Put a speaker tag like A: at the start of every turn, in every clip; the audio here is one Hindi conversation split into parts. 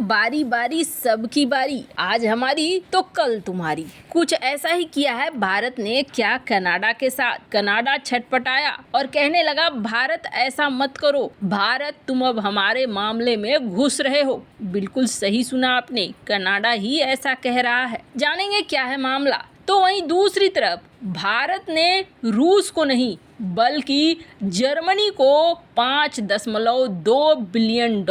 A: बारी बारी सबकी बारी, आज हमारी तो कल तुम्हारी। कुछ ऐसा ही किया है भारत ने क्या कनाडा के साथ। कनाडा छटपटाया और कहने लगा भारत ऐसा मत करो, भारत तुम अब हमारे मामले में घुस रहे हो। बिल्कुल सही सुना आपने, कनाडा ही ऐसा कह रहा है। जानेंगे क्या है मामला। तो वहीं दूसरी तरफ भारत ने रूस को नहीं बल्कि जर्मनी को $5.2 बिलियन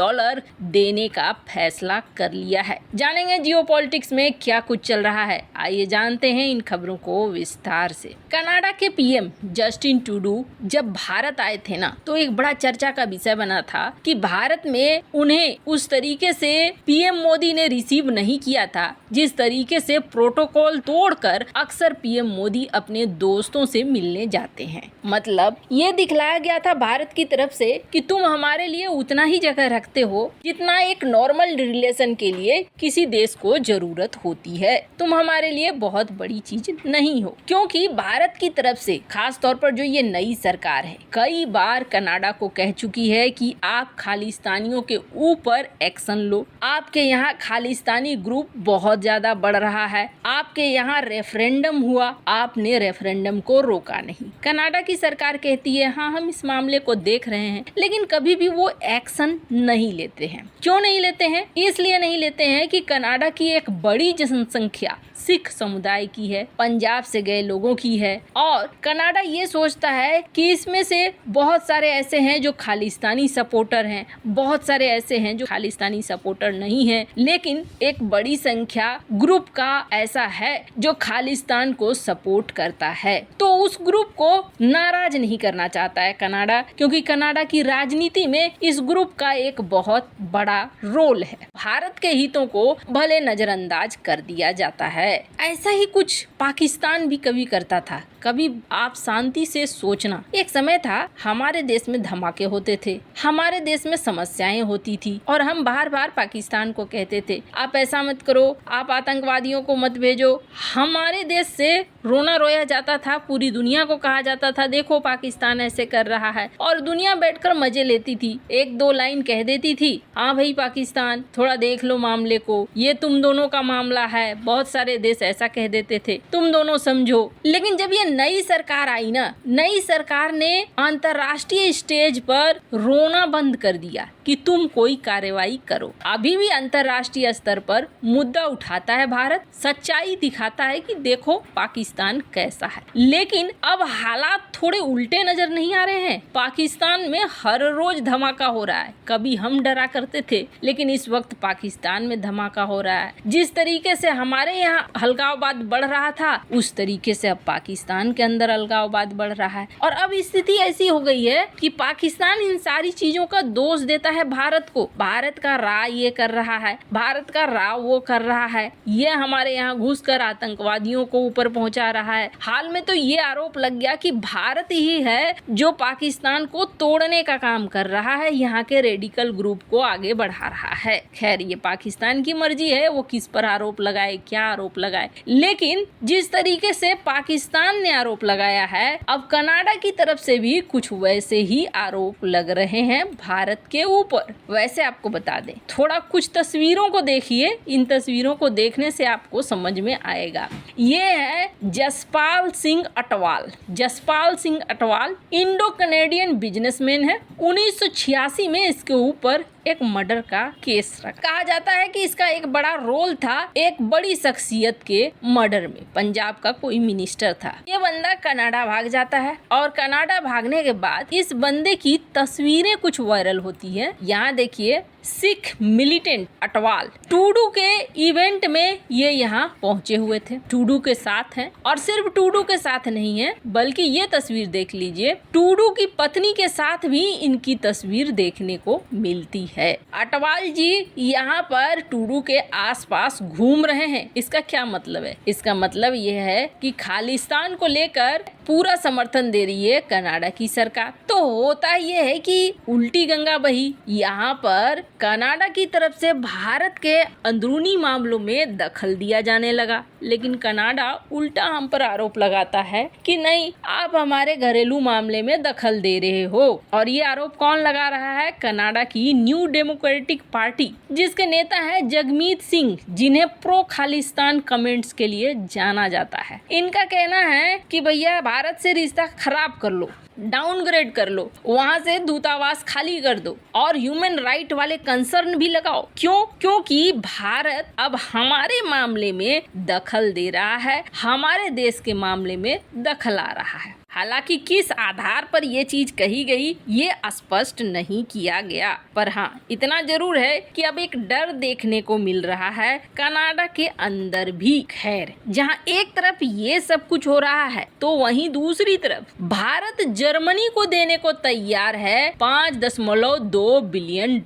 A: देने का फैसला कर लिया है। जानेंगे जियोपॉलिटिक्स में क्या कुछ चल रहा है, आइए जानते हैं इन खबरों को विस्तार से। कनाडा के पीएम जस्टिन ट्रूडो जब भारत आए थे ना, तो एक बड़ा चर्चा का विषय बना था कि भारत में उन्हें उस तरीके से पीएम मोदी ने रिसीव नहीं किया था जिस तरीके से प्रोटोकॉल तोड़कर अक्सर पीएम मोदी अपने दोस्तों से मिलने जाते हैं। मतलब ये दिखलाया गया था भारत की तरफ से कि तुम हमारे लिए उतना ही जगह रखते हो जितना एक नॉर्मल रिलेशन के लिए किसी देश को जरूरत होती है। तुम हमारे लिए बहुत बड़ी चीज नहीं हो। क्योंकि भारत की तरफ से खास तौर पर जो ये नई सरकार है कई बार कनाडा को कह चुकी है कि आप खालिस्तानियों के ऊपर एक्शन लो। आपके यहाँ खालिस्तानी ग्रुप बहुत ज्यादा बढ़ रहा है। आपके यहाँ रेफरेंडम हुआ, आपने रेफरेंडम को रोका नहीं। कनाडा की सरकार कहती है हाँ हम इस मामले को देख रहे हैं, लेकिन कभी भी वो एक्शन नहीं लेते हैं। क्यों नहीं लेते हैं? इसलिए नहीं लेते हैं कि कनाडा की एक बड़ी जनसंख्या सिख समुदाय की है, पंजाब से गए लोगों की है और कनाडा ये सोचता है कि इसमें से बहुत सारे ऐसे हैं जो खालिस्तानी सपोर्टर हैं, बहुत सारे ऐसे हैं जो खालिस्तानी सपोर्टर नहीं हैं, लेकिन एक बड़ी संख्या ग्रुप का ऐसा है जो खालिस्तान को सपोर्ट करता है। तो उस ग्रुप को नाराज नहीं करना चाहता है कनाडा, क्योंकि कनाडा की राजनीति में इस ग्रुप का एक बहुत बड़ा रोल है। भारत के हितों को भले नजरअंदाज कर दिया जाता है। ऐसा ही कुछ पाकिस्तान भी कभी करता था। कभी आप शांति से सोचना, एक समय था हमारे देश में धमाके होते थे, हमारे देश में समस्याएं होती थी और हम बार बार पाकिस्तान को कहते थे आप ऐसा मत करो, आप आतंकवादियों को मत भेजो। हमारे देश से रोना रोया जाता था, पूरी दुनिया को कहा जाता था देखो पाकिस्तान ऐसे कर रहा है, और दुनिया बैठकर मजे लेती थी। एक दो लाइन कह देती थी हाँ भाई पाकिस्तान थोड़ा देख लो मामले को, ये तुम दोनों का मामला है। बहुत सारे देश ऐसा कह देते थे तुम दोनों समझो। लेकिन जब ये नई सरकार आई ना, नई सरकार ने अंतर्राष्ट्रीय स्टेज पर रोना बंद कर दिया कि तुम कोई कार्रवाई करो। अभी भी अंतर्राष्ट्रीय स्तर पर मुद्दा उठाता है भारत, सच्चाई दिखाता है कि देखो पाकिस्तान कैसा है। लेकिन अब हालात थोड़े उल्टे नजर नहीं आ रहे हैं। पाकिस्तान में हर रोज धमाका हो रहा है। कभी हम डरा करते थे, लेकिन इस वक्त पाकिस्तान में धमाका हो रहा है। जिस तरीके से हमारे यहाँ अलगाववाद बढ़ रहा था, उस तरीके से अब पाकिस्तान के अंदर अलगाववाद बढ़ रहा है। और अब स्थिति ऐसी हो गई है कि पाकिस्तान इन सारी चीजों का दोष देता है भारत को। भारत का राह ये कर रहा है, भारत का राह वो कर रहा है, ये हमारे यहाँ घुसकर आतंकवादियों को ऊपर पहुंचा रहा है। हाल में तो ये आरोप लग गया कि भारत ही है जो पाकिस्तान को तोड़ने का काम कर रहा है, यहाँ के रेडिकल ग्रुप को आगे बढ़ा रहा है। खैर ये पाकिस्तान की मर्जी है वो किस पर आरोप लगाए, क्या आरोप लगाए, लेकिन जिस तरीके से पाकिस्तान ने आरोप लगाया है, अब कनाडा की तरफ से भी कुछ वैसे ही आरोप लग रहे हैं भारत के ऊपर। वैसे आपको बता दें, थोड़ा कुछ तस्वीरों को देखिए, इन तस्वीरों को देखने से आपको समझ में आएगा। ये है Jaspal Singh Atwal. Jaspal Singh Atwal Indo Canadian businessman है। 1986 में इसके ऊपर एक मर्डर का केस रखा। कहा जाता है कि इसका एक बड़ा रोल था एक बड़ी शख्सियत के मर्डर में। पंजाब का कोई मिनिस्टर था। ये बंदा कनाडा भाग जाता है और कनाडा भागने के बाद इस बंदे की तस्वीरें कुछ वायरल होती है। यहाँ देखिए, सिख मिलिटेंट अटवाल ट्रूडो के इवेंट में ये यहाँ पहुंचे हुए थे, ट्रूडो के साथ हैं। और सिर्फ ट्रूडो के साथ नहीं है, बल्कि ये तस्वीर देख लीजिए, ट्रूडो की पत्नी के साथ भी इनकी तस्वीर देखने को मिलती है। अटवाल जी यहाँ पर ट्रूडो के आसपास घूम रहे हैं। इसका क्या मतलब है? इसका मतलब ये है कि खालिस्तान को लेकर पूरा समर्थन दे रही है कनाडा की सरकार। तो होता यह है कि उल्टी गंगा बही, यहाँ पर कनाडा की तरफ से भारत के अंदरूनी मामलों में दखल दिया जाने लगा, लेकिन कनाडा उल्टा हम पर आरोप लगाता है कि नहीं, आप हमारे घरेलू मामले में दखल दे रहे हो। और ये आरोप कौन लगा रहा है? कनाडा की न्यू डेमोक्रेटिक पार्टी, जिसके नेता है जगमीत सिंह, जिन्हें प्रो खालिस्तान कमेंट्स के लिए जाना जाता है। इनका कहना है कि भैया भारत से रिश्ता खराब कर लो, डाउनग्रेड कर लो, वहां से दूतावास खाली कर दो और ह्यूमन राइट वाले कंसर्न भी लगाओ। क्यों? क्योंकि भारत अब हमारे मामले में दखल दे रहा है, हमारे देश के मामले में दखल आ रहा है। हालांकि किस आधार पर ये चीज कही गई ये स्पष्ट नहीं किया गया, पर हाँ इतना जरूर है कि अब एक डर देखने को मिल रहा है कनाडा के अंदर भी। खैर, जहाँ एक तरफ ये सब कुछ हो रहा है तो वहीं दूसरी तरफ भारत जर्मनी को देने को तैयार है $5.2 बिलियन।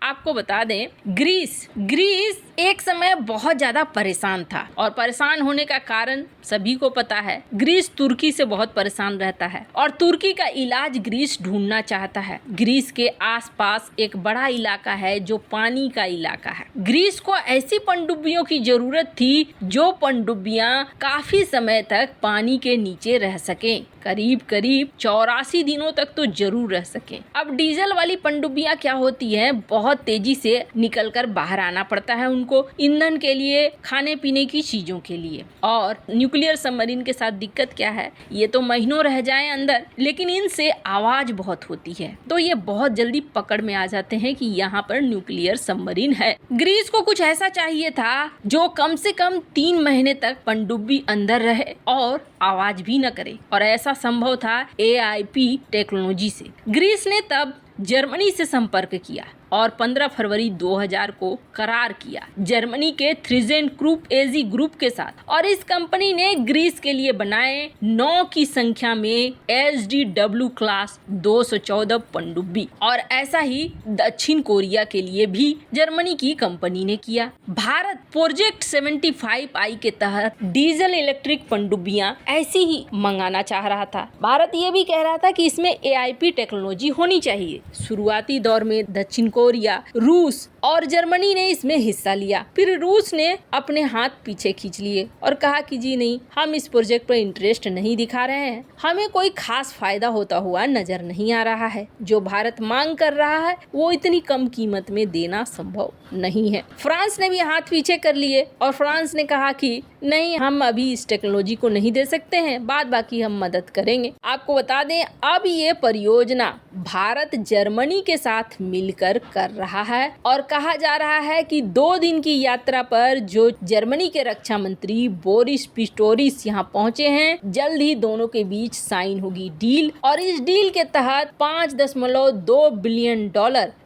A: आपको बता दें, ग्रीस एक समय बहुत ज्यादा परेशान था और परेशान होने का कारण सभी को पता है। ग्रीस तुर्की से बहुत परेशान रहता है और तुर्की का इलाज ग्रीस ढूंढना चाहता है। ग्रीस के आसपास एक बड़ा इलाका है जो पानी का इलाका है। ग्रीस को ऐसी पनडुब्बियों की जरूरत थी जो पनडुब्बियां काफी समय तक पानी के नीचे रह सकें, करीब 84 दिनों तक तो जरूर रह सके। अब डीजल वाली पनडुब्बियां क्या होती हैं, बहुत तेजी से निकलकर बाहर आना पड़ता है उनको, ईंधन के लिए, खाने पीने की चीजों के लिए। और न्यूक्लियर सबमरीन के साथ दिक्कत क्या है, ये तो महीनों रह जाएं अंदर, लेकिन इनसे आवाज बहुत होती है, तो ये बहुत जल्दी पकड़ में आ जाते हैं कि यहाँ पर न्यूक्लियर सबमरीन है। ग्रीस को कुछ ऐसा चाहिए था जो कम से कम 3 महीने तक पनडुब्बी अंदर रहे और आवाज भी न करे, और ऐसा संभव था AIP टेक्नोलॉजी से। ग्रीस ने तब जर्मनी से संपर्क किया और 15 फरवरी 2000 को करार किया जर्मनी के थ्रिजेन ग्रुप AG ग्रुप के साथ, और इस कंपनी ने ग्रीस के लिए बनाए 9 की संख्या में SDW क्लास 214 पनडुब्बी, और ऐसा ही दक्षिण कोरिया के लिए भी जर्मनी की कंपनी ने किया। भारत प्रोजेक्ट 75I के तहत डीजल इलेक्ट्रिक पनडुब्बियां ऐसी ही मंगाना चाह रहा था। भारत ये भी कह रहा था कि इसमें AIP टेक्नोलॉजी होनी चाहिए। शुरुआती दौर में दक्षिण कोरिया, रूस और जर्मनी ने इसमें हिस्सा लिया। फिर रूस ने अपने हाथ पीछे खींच लिए और कहा कि जी नहीं, हम इस प्रोजेक्ट पर इंटरेस्ट नहीं दिखा रहे हैं, हमें कोई खास फायदा होता हुआ नजर नहीं आ रहा है। जो भारत मांग कर रहा है वो इतनी कम कीमत में देना संभव नहीं है। फ्रांस ने भी हाथ पीछे कर लिए और फ्रांस ने कहा कि नहीं, हम अभी इस टेक्नोलॉजी को नहीं दे सकते हैं, बाद बाकी हम मदद करेंगे। आपको बता दें, अब ये परियोजना भारत जर्मनी के साथ मिलकर कर रहा है और कहा जा रहा है कि 2 दिन की यात्रा पर जो जर्मनी के रक्षा मंत्री बोरिस पिस्टोरिस यहाँ पहुंचे हैं, जल्द ही दोनों के बीच साइन होगी डील, और इस डील के तहत $5.2 बिलियन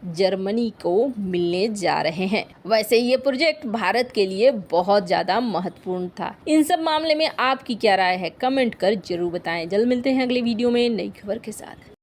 A: जर्मनी को मिलने जा रहे हैं। वैसे ये प्रोजेक्ट भारत के लिए बहुत ज्यादा महत्वपूर्ण था। इन सब मामले में आपकी क्या राय है, कमेंट कर जरूर बताएं। जल्द मिलते हैं अगले वीडियो में नई खबर के साथ।